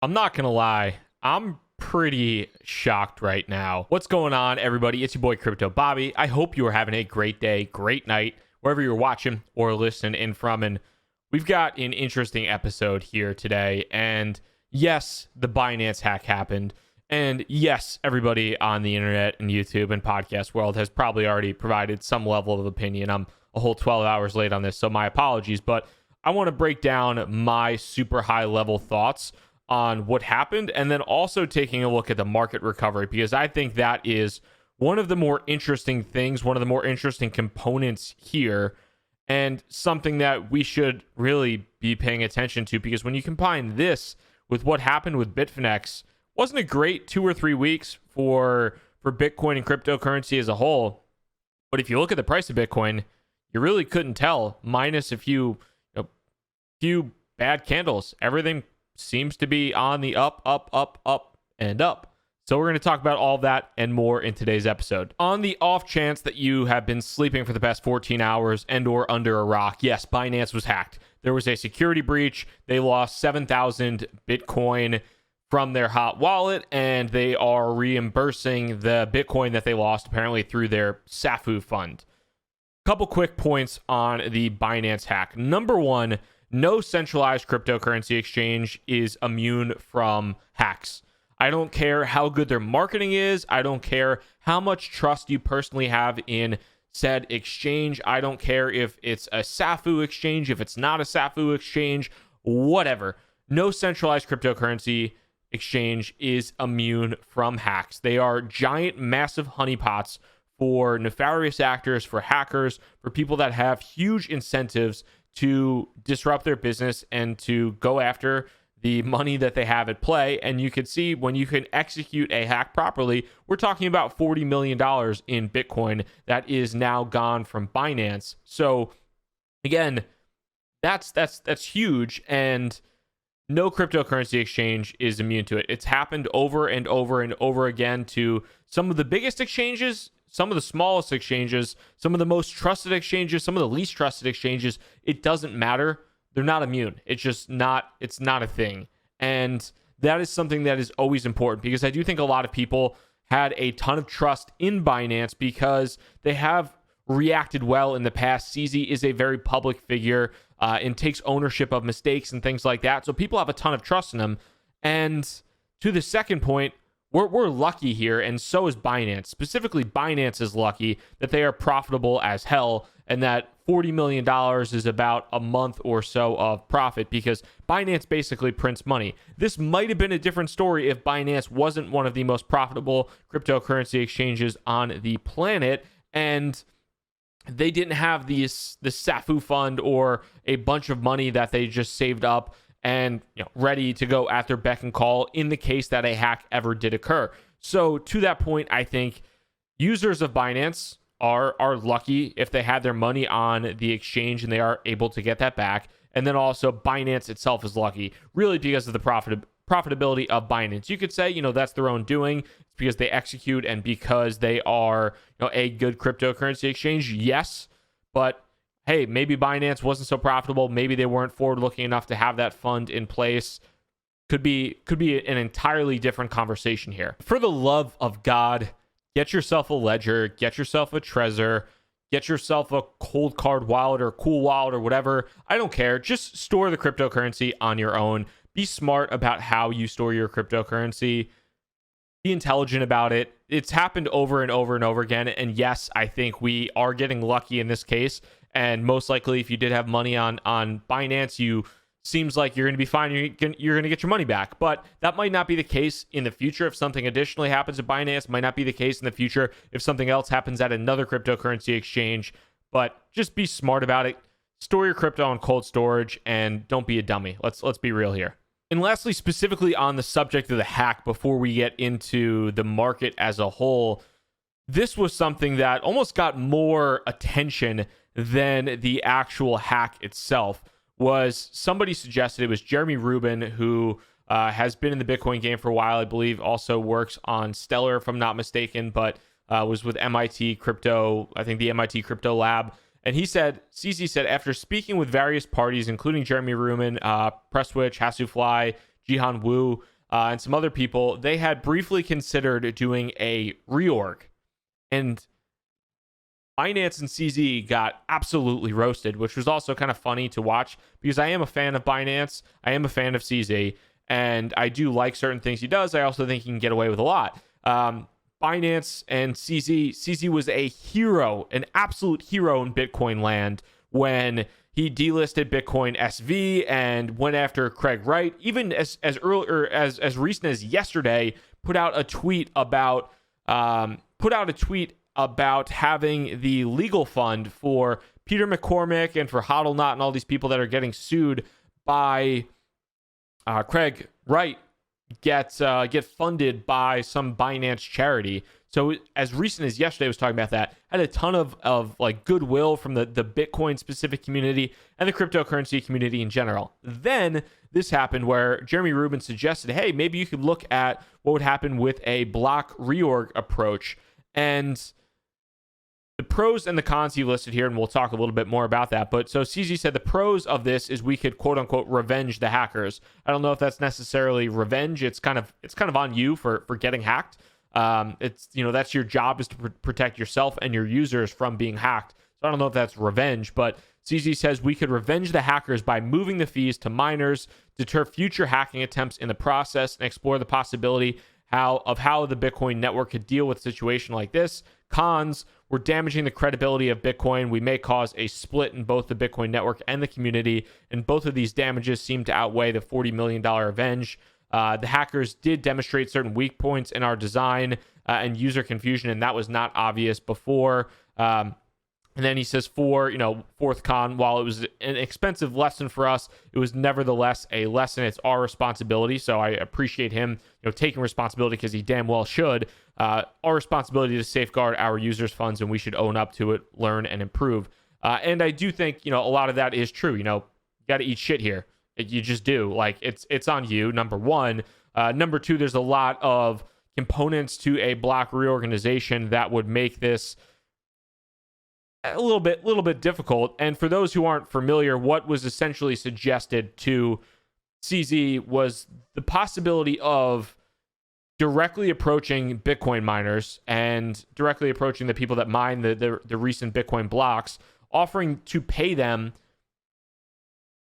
I'm not gonna lie, I'm pretty shocked right now. What's going on, everybody? It's your boy Crypto Bobby. I hope you are having a great day, great night, wherever you're watching or listening in from. And we've got an interesting episode here today. And yes, the Binance hack happened. And yes, everybody on the internet and YouTube and podcast world has probably already provided some level of opinion. I'm a whole 12 hours late on this, so my apologies. But I want to break down my super high level thoughts on what happened, and then also taking a look at the market recovery, because I think that is one of the more interesting things, one of the more interesting components here, and something that we should really be paying attention to, because when you combine this with what happened with Bitfinex, wasn't a great 2 or 3 weeks for Bitcoin and cryptocurrency as a whole. But if you look at the price of Bitcoin, you really couldn't tell, minus a few bad candles. Everything seems to be on the up, and up. So we're going to talk about all of that and more in today's episode. On the off chance that you have been sleeping for the past 14 hours and or under a rock, yes, Binance was hacked. There was a security breach. They lost 7,000 Bitcoin from their hot wallet, and they are reimbursing the Bitcoin that they lost apparently through their SAFU fund. Couple quick points on the Binance hack. Number one, no centralized cryptocurrency exchange is immune from hacks. I don't care how good their marketing is. I don't care how much trust you personally have in said exchange. I don't care if it's a SAFU exchange, if it's not a SAFU exchange, whatever. No centralized cryptocurrency exchange is immune from hacks. They are giant, massive honeypots for nefarious actors, for hackers, for people that have huge incentives to disrupt their business and to go after the money that they have at play. And you can see when you can execute a hack properly, we're talking about $40 million in Bitcoin that is now gone from Binance. So again, that's huge, and no cryptocurrency exchange is immune to it. It's happened over and over and over again to some of the biggest exchanges, some of the smallest exchanges, some of the most trusted exchanges, some of the least trusted exchanges. It doesn't matter. They're not immune. It's not a thing. And that is something that is always important, because I do think a lot of people had a ton of trust in Binance because they have reacted well in the past. CZ is a very public figure and takes ownership of mistakes and things like that. So people have a ton of trust in them. And to the second point, we're lucky here, and so is Binance. Specifically, Binance is lucky that they are profitable as hell, and that $40 million is about a month or so of profit, because Binance basically prints money. This might have been a different story if Binance wasn't one of the most profitable cryptocurrency exchanges on the planet, and they didn't have the SAFU fund or a bunch of money that they just saved up and ready to go at their beck and call in the case that a hack ever did occur. So to that point, I think users of Binance are lucky if they had their money on the exchange and they are able to get that back. And then also Binance itself is lucky, really, because of the profitability of Binance. You could say, that's their own doing. It's because they execute and because they are a good cryptocurrency exchange. Yes, but hey, maybe Binance wasn't so profitable. Maybe they weren't forward-looking enough to have that fund in place. Could be an entirely different conversation here. For the love of God, get yourself a Ledger, get yourself a Trezor, get yourself a cold card wallet or cool wallet or whatever. I don't care. Just store the cryptocurrency on your own. Be smart about how you store your cryptocurrency. Be intelligent about it. It's happened over and over and over again. And yes, I think we are getting lucky in this case. And most likely, if you did have money on Binance, seems like you're going to be fine. You're going to get your money back. But that might not be the case in the future if something additionally happens at Binance. Might not be the case in the future if something else happens at another cryptocurrency exchange. But just be smart about it. Store your crypto on cold storage and don't be a dummy. Let's be real here. And lastly, specifically on the subject of the hack, before we get into the market as a whole, this was something that almost got more attention than the actual hack itself. Was somebody suggested, it was Jeremy Rubin, who has been in the Bitcoin game for a while. I believe also works on Stellar, if I'm not mistaken, but was with MIT Crypto, I think the MIT Crypto Lab. And he said, CZ said, after speaking with various parties, including Jeremy Rubin, Presswitch, Hasufly, Jihan Wu, and some other people, they had briefly considered doing a reorg. And Binance and CZ got absolutely roasted, which was also kind of funny to watch because I am a fan of Binance. I am a fan of CZ, and I do like certain things he does. I also think he can get away with a lot. Binance and CZ was a hero, an absolute hero in Bitcoin land when he delisted Bitcoin SV and went after Craig Wright. Even as early or as recent as yesterday, put out a tweet about having the legal fund for Peter McCormick and for HODLNOT and all these people that are getting sued by Craig Wright get funded by some Binance charity. So as recent as yesterday, I was talking about that. Had a ton of like goodwill from the Bitcoin specific community and the cryptocurrency community in general. Then this happened where Jeremy Rubin suggested, hey, maybe you could look at what would happen with a block reorg approach. And the pros and the cons he listed here, and we'll talk a little bit more about that. But so CZ said the pros of this is we could quote unquote revenge the hackers. I don't know if that's necessarily revenge. It's kind of on you for getting hacked. It's, that's your job, is to protect yourself and your users from being hacked. So I don't know if that's revenge, but CZ says we could revenge the hackers by moving the fees to miners, deter future hacking attempts in the process, and explore the possibility of how the Bitcoin network could deal with a situation like this. Cons, we're damaging the credibility of Bitcoin. We may cause a split in both the Bitcoin network and the community, and both of these damages seem to outweigh the $40 million revenge. The hackers did demonstrate certain weak points in our design and user confusion, and that was not obvious before. And then he says fourth con, while it was an expensive lesson for us, it was nevertheless a lesson. It's our responsibility. So I appreciate him, taking responsibility, because he damn well should. Our responsibility to safeguard our users' funds, and we should own up to it, learn, and improve. And I do think, a lot of that is true. You got to eat shit here. You just do. Like, it's on you, number one. Number two, there's a lot of components to a block reorganization that would make this a little bit difficult. And for those who aren't familiar, what was essentially suggested to CZ was the possibility of directly approaching Bitcoin miners and directly approaching the people that mine the recent Bitcoin blocks, offering to pay them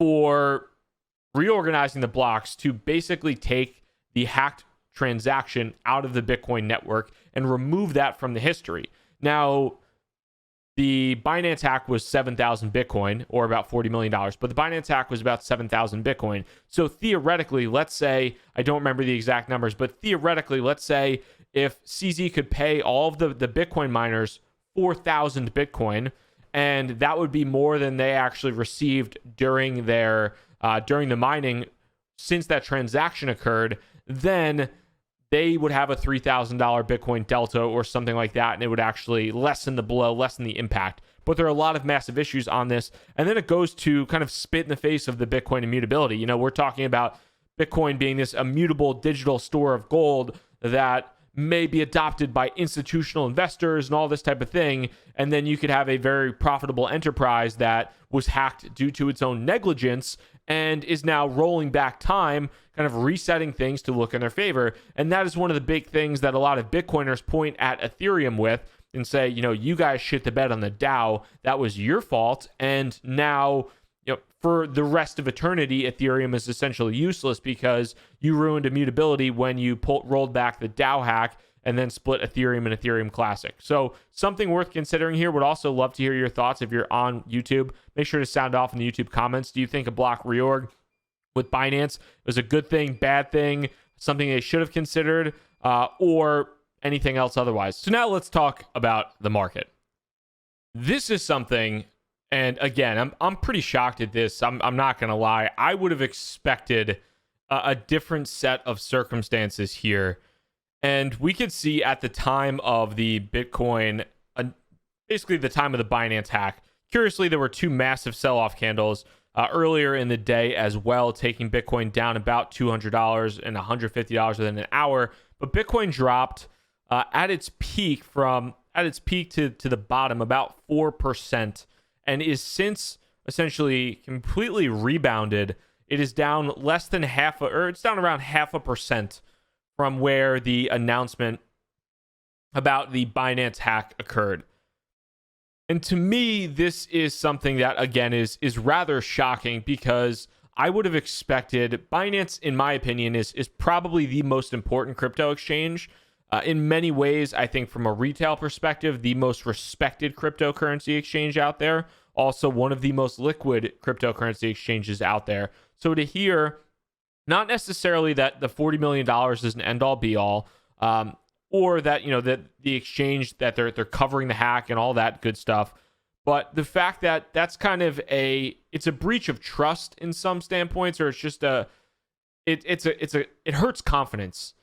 for reorganizing the blocks to basically take the hacked transaction out of the Bitcoin network and remove that from the history. Now, the Binance hack was 7,000 Bitcoin, or about $40 million, but the Binance hack was about 7,000 Bitcoin. So theoretically, let's say, I don't remember the exact numbers, but theoretically, let's say if CZ could pay all of the Bitcoin miners 4,000 Bitcoin, and that would be more than they actually received during the mining since that transaction occurred, then they would have a $3,000 Bitcoin delta or something like that, and it would actually lessen the blow, lessen the impact. But there are a lot of massive issues on this. And then it goes to kind of spit in the face of the Bitcoin immutability. We're talking about Bitcoin being this immutable digital store of gold that may be adopted by institutional investors and all this type of thing. And then you could have a very profitable enterprise that was hacked due to its own negligence and is now rolling back time, kind of resetting things to look in their favor. And that is one of the big things that a lot of Bitcoiners point at Ethereum with and say, you guys shit the bed on the DAO. That was your fault. And now, for the rest of eternity, Ethereum is essentially useless because you ruined immutability when you rolled back the DAO hack and then split Ethereum and Ethereum Classic. So something worth considering here. Would also love to hear your thoughts if you're on YouTube. Make sure to sound off in the YouTube comments. Do you think a block reorg with Binance was a good thing, bad thing, something they should have considered, or anything else otherwise? So now let's talk about the market. This is something, and again, I'm pretty shocked at this. I'm not going to lie. I would have expected a different set of circumstances here. And we could see at the time of the Bitcoin, basically the time of the Binance hack, curiously, there were two massive sell-off candles earlier in the day as well, taking Bitcoin down about $200 and $150 within an hour. But Bitcoin dropped at its peak to the bottom about 4%, and is since essentially completely rebounded it is down less than it's down around 0.5% from where the announcement about the Binance hack occurred. And to me, this is something that, again, is rather shocking, because I would have expected Binance, in my opinion, is probably the most important crypto exchange. In many ways, I think from a retail perspective, the most respected cryptocurrency exchange out there. Also, one of the most liquid cryptocurrency exchanges out there. So to hear, not necessarily that the $40 million is an end all be all, or that, that the exchange, that they're covering the hack and all that good stuff, but the fact that that's kind of it's a breach of trust in some standpoints, or it's just it hurts confidence.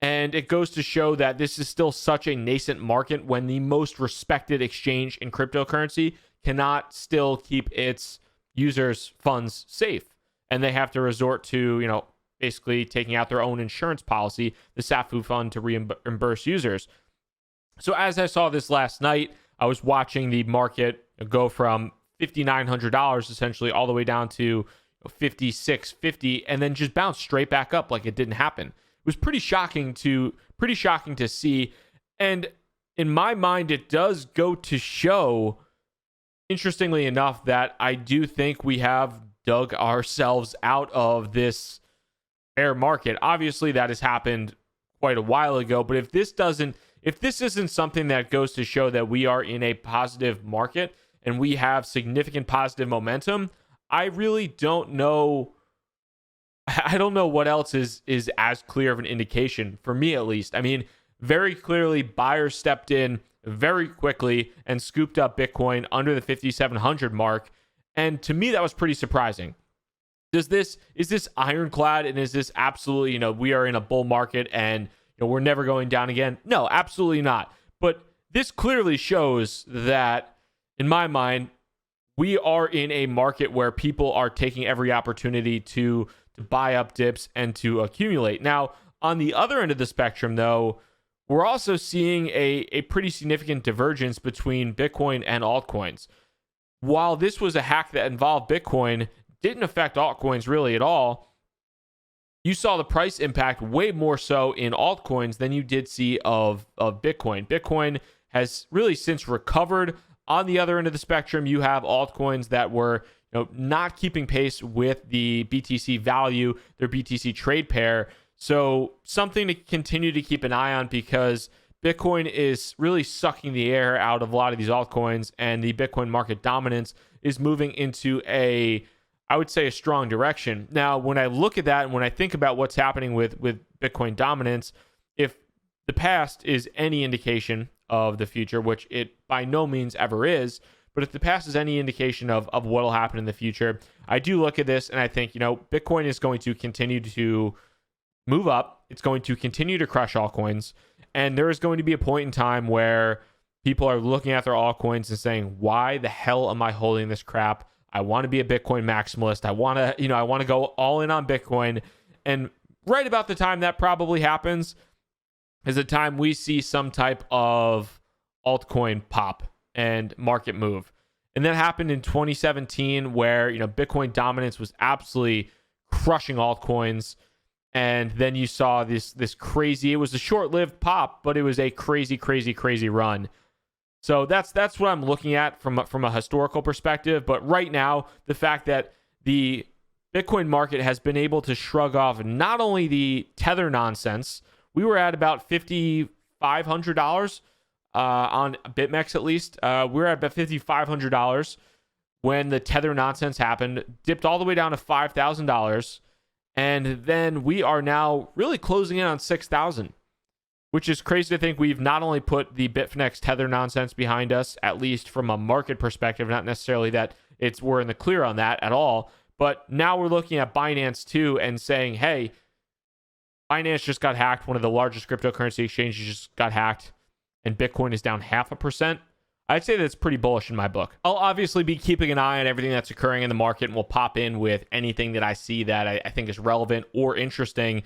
And it goes to show that this is still such a nascent market when the most respected exchange in cryptocurrency cannot still keep its users' funds safe. And they have to resort to, basically taking out their own insurance policy, the SAFU fund, to reimburse users. So as I saw this last night, I was watching the market go from $5,900 essentially all the way down to $5,650, and then just bounce straight back up like it didn't happen. It was pretty shocking to see. And in my mind, it does go to show, interestingly enough, that I do think we have dug ourselves out of this bear market. Obviously, that has happened quite a while ago, but if this isn't something that goes to show that we are in a positive market and we have significant positive momentum, I really don't know. I don't know what else is as clear of an indication, for me at least. I mean, very clearly, buyers stepped in very quickly and scooped up Bitcoin under the 5,700 mark. And to me, that was pretty surprising. Is this ironclad, and is this absolutely, we are in a bull market and we're never going down again? No, absolutely not. But this clearly shows that, in my mind, we are in a market where people are taking every opportunity to buy up dips and to accumulate. Now, on the other end of the spectrum, though, we're also seeing a pretty significant divergence between Bitcoin and altcoins. While this was a hack that involved Bitcoin, didn't affect altcoins really at all. You saw the price impact way more so in altcoins than you did see of Bitcoin. Bitcoin has really since recovered. On the other end of the spectrum, you have altcoins that were not keeping pace with the BTC value, their BTC trade pair. So something to continue to keep an eye on, because Bitcoin is really sucking the air out of a lot of these altcoins, and the Bitcoin market dominance is moving into I would say, a strong direction. Now, when I look at that and when I think about what's happening with Bitcoin dominance, if the past is any indication of the future, which it by no means ever is, but if the past is any indication of what will happen in the future, I do look at this and I think, Bitcoin is going to continue to move up. It's going to continue to crush altcoins. And there is going to be a point in time where people are looking at their altcoins and saying, why the hell am I holding this crap? I want to be a Bitcoin maximalist. I want to go all in on Bitcoin. And right about the time that probably happens is the time we see some type of altcoin pop and market move. And that happened in 2017, where, Bitcoin dominance was absolutely crushing altcoins. And then you saw this crazy, it was a short-lived pop, but it was a crazy, crazy, crazy run. So that's what I'm looking at from a historical perspective. But right now, the fact that the Bitcoin market has been able to shrug off not only the Tether nonsense, we were at about $5,500 on BitMEX at least. We were at about $5,500 when the Tether nonsense happened, dipped all the way down to $5,000. And then we are now really closing in on 6,000. Which is crazy to think we've not only put the Bitfinex Tether nonsense behind us, at least from a market perspective, not necessarily that we're in the clear on that at all, but now we're looking at Binance too and saying, hey, Binance just got hacked. One of the largest cryptocurrency exchanges just got hacked, and Bitcoin is down 0.5%. I'd say that's pretty bullish in my book. I'll obviously be keeping an eye on everything that's occurring in the market, and we'll pop in with anything that I see that I think is relevant or interesting.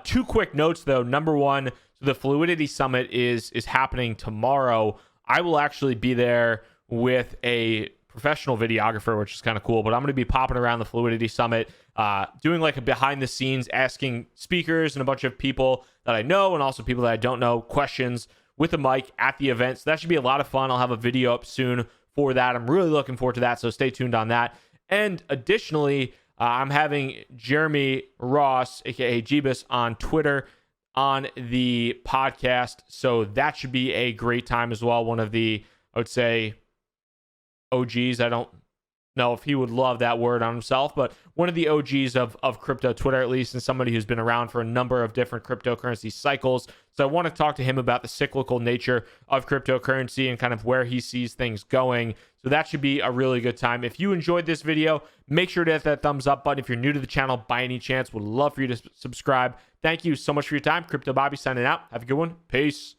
Two quick notes, though. Number one, the Fluidity Summit is happening tomorrow. I will actually be there with a professional videographer, which is kind of cool. But I'm going to be popping around the Fluidity Summit, doing like a behind the scenes, asking speakers and a bunch of people that I know and also people that I don't know questions with a mic at the event. So that should be a lot of fun. I'll have a video up soon for that. I'm really looking forward to that. So stay tuned on that. And additionally, I'm having Jeremy Ross, aka Jeebus, on Twitter on the podcast. So that should be a great time as well. One of the, I would say, OGs. I don't know if he would love that word on himself, but one of the OGs of crypto Twitter, at least, and somebody who's been around for a number of different cryptocurrency cycles. So I want to talk to him about the cyclical nature of cryptocurrency and kind of where he sees things going. So that should be a really good time. If you enjoyed this video, make sure to hit that thumbs up button. If you're new to the channel by any chance, would love for you to subscribe. Thank you so much for your time. Crypto Bobby signing out. Have a good one. Peace.